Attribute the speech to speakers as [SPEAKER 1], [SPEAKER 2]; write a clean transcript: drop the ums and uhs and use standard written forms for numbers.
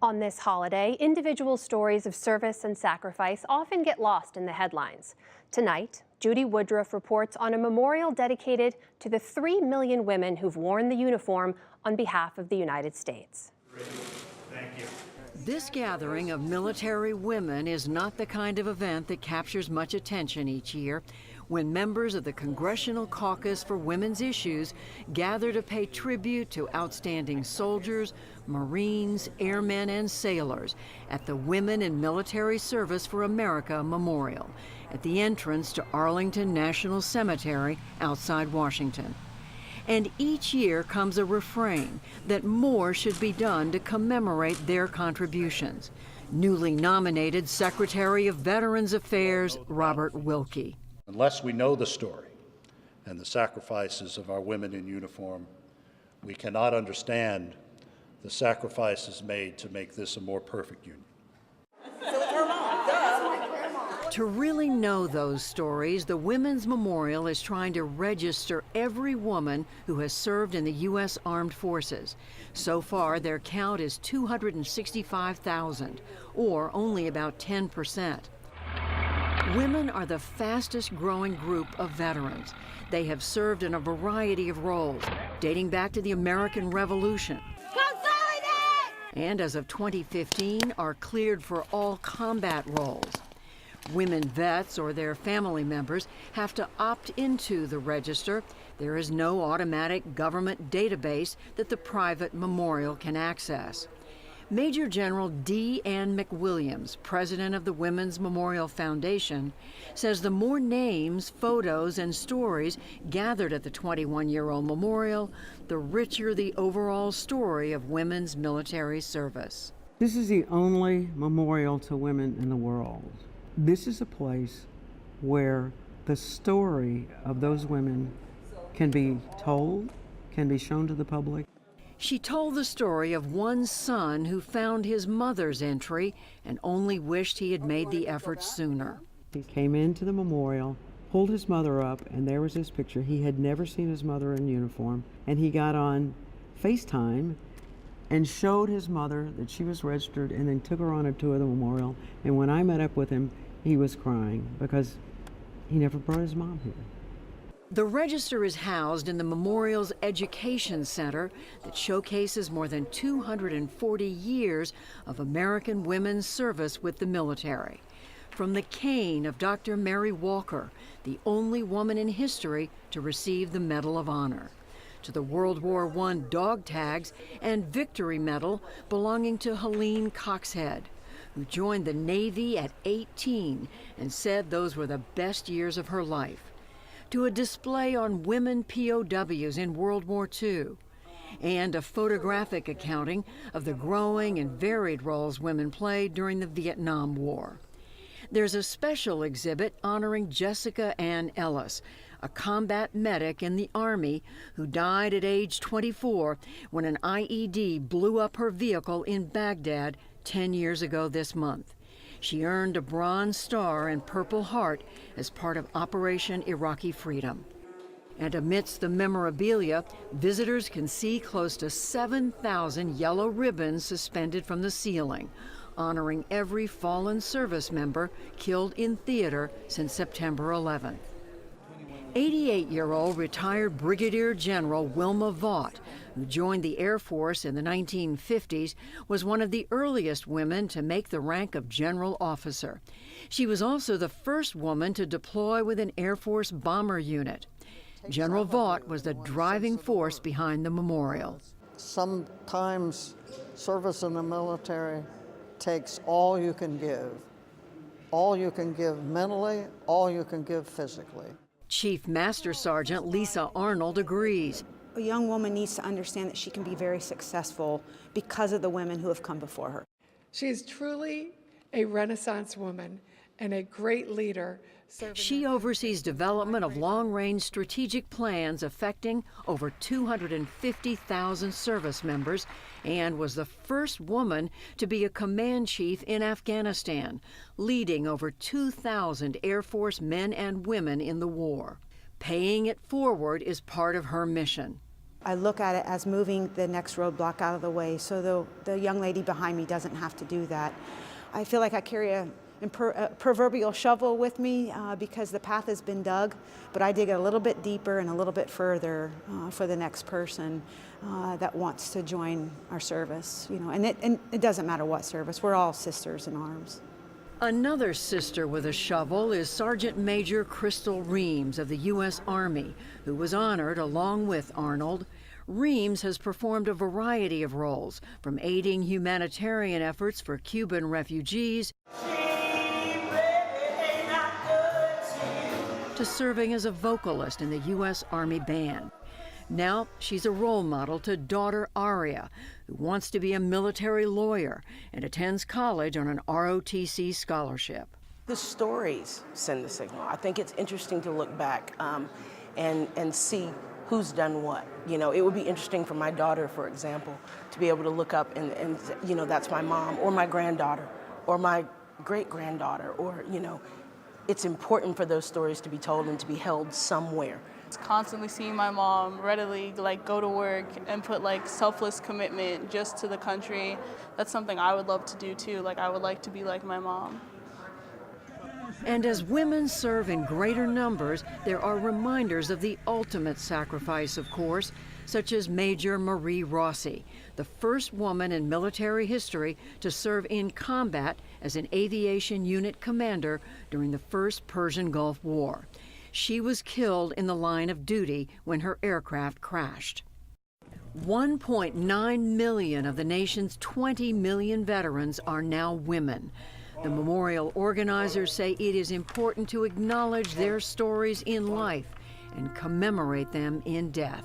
[SPEAKER 1] On this holiday, individual stories of service and sacrifice often get lost in the headlines. Tonight, Judy Woodruff reports on a memorial dedicated to the 3 million women who've worn the uniform on behalf of the United States.
[SPEAKER 2] Thank you.
[SPEAKER 3] This gathering of military women is not the kind of event that captures much attention each year, when members of the Congressional Caucus for Women's Issues gather to pay tribute to outstanding soldiers, Marines, airmen, and sailors at the Women in Military Service for America Memorial at the entrance to Arlington National Cemetery outside Washington. And each year comes a refrain that more should be done to commemorate their contributions. Newly nominated Secretary of Veterans Affairs, Robert Wilkie.
[SPEAKER 2] Unless we know the story and the sacrifices of our women in uniform, we cannot understand the sacrifices made to make this a more perfect union.
[SPEAKER 3] To really know those stories, the Women's Memorial is trying to register every woman who has served in the U.S. Armed Forces. So far, their count is 265,000, or only about 10%. Women are the fastest growing group of veterans. They have served in a variety of roles, dating back to the American Revolution. And as of 2015, are cleared for all combat roles. Women vets or their family members have to opt into the register. There is no automatic government database that the private memorial can access. Major General D. Ann McWilliams, president of the Women's Memorial Foundation, says the more names, photos, and stories gathered at the 21-year-old memorial, the richer the overall story of women's military service.
[SPEAKER 4] This is the only memorial to women in the world. This is a place where the story of those women can be told, can be shown to the public.
[SPEAKER 3] She told the story of one son who found his mother's entry and only wished he had made the effort sooner.
[SPEAKER 4] He came into the memorial, pulled his mother up, and there was his picture. He had never seen his mother in uniform, and he got on FaceTime and showed his mother that she was registered and then took her on a tour of the memorial. And when I met up with him, he was crying because he never brought his mom here.
[SPEAKER 3] The register is housed in the memorial's education center that showcases more than 240 years of American women's service with the military. From the cane of Dr. Mary Walker, the only woman in history to receive the Medal of Honor, to the World War I dog tags and Victory Medal belonging to Helene Coxhead, who joined the Navy at 18 and said those were the best years of her life, to a display on women POWs in World War II, and a photographic accounting of the growing and varied roles women played during the Vietnam War. There's a special exhibit honoring Jessica Ann Ellis, a combat medic in the Army who died at age 24 when an IED blew up her vehicle in Baghdad 10 years ago this month. She earned a Bronze Star and Purple Heart as part of Operation Iraqi Freedom. And amidst the memorabilia, visitors can see close to 7,000 yellow ribbons suspended from the ceiling, honoring every fallen service member killed in theater since September 11th. 88-year-old retired Brigadier General Wilma Vaught, who joined the Air Force in the 1950s, was one of the earliest women to make the rank of general officer. She was also the first woman to deploy with an Air Force bomber unit. General Vaught was the driving force behind the memorial.
[SPEAKER 5] Sometimes service in the military takes all you can give mentally, all you can give physically.
[SPEAKER 3] Chief Master Sergeant Lisa Arnold agrees.
[SPEAKER 6] A young woman needs to understand that she can be very successful because of the women who have come before her.
[SPEAKER 7] She is truly a Renaissance woman and a great leader.
[SPEAKER 3] She oversees development of long-range strategic plans affecting over 250,000 service members and was the first woman to be a command chief in Afghanistan, leading over 2,000 Air Force men and women in the war. Paying it forward is part of her mission.
[SPEAKER 6] I look at it as moving the next roadblock out of the way so the young lady behind me doesn't have to do that. I feel like I carry a proverbial shovel with me because the path has been dug, but I dig a little bit deeper and a little bit further for the next person that wants to join our service. You know, and it doesn't matter what service, we're all sisters in arms.
[SPEAKER 3] Another sister with a shovel is Sergeant Major Crystal Reams of the U.S. Army, who was honored along with Arnold. Reams has performed a variety of roles, from aiding humanitarian efforts for Cuban refugees to serving as a vocalist in the U.S. Army Band. Now she's a role model to daughter Aria, who wants to be a military lawyer and attends college on an ROTC scholarship.
[SPEAKER 8] The stories send the signal. I think it's interesting to look back and see who's done what. You know, it would be interesting for my daughter, for example, to be able to look up and you know, that's my mom or my granddaughter or my great-granddaughter, or, you know, it's important for those stories to be told and to be held somewhere.
[SPEAKER 9] Constantly seeing my mom readily go to work and put selfless commitment just to the country. That's something I would love to do too. I would like to be like my mom.
[SPEAKER 3] And as women serve in greater numbers, there are reminders of the ultimate sacrifice, of course, such as Major Marie Rossi, the first woman in military history to serve in combat as an aviation unit commander during the First Persian Gulf War. She was killed in the line of duty when her aircraft crashed. 1.9 million of the nation's 20 million veterans are now women. The memorial organizers say it is important to acknowledge their stories in life and commemorate them in death.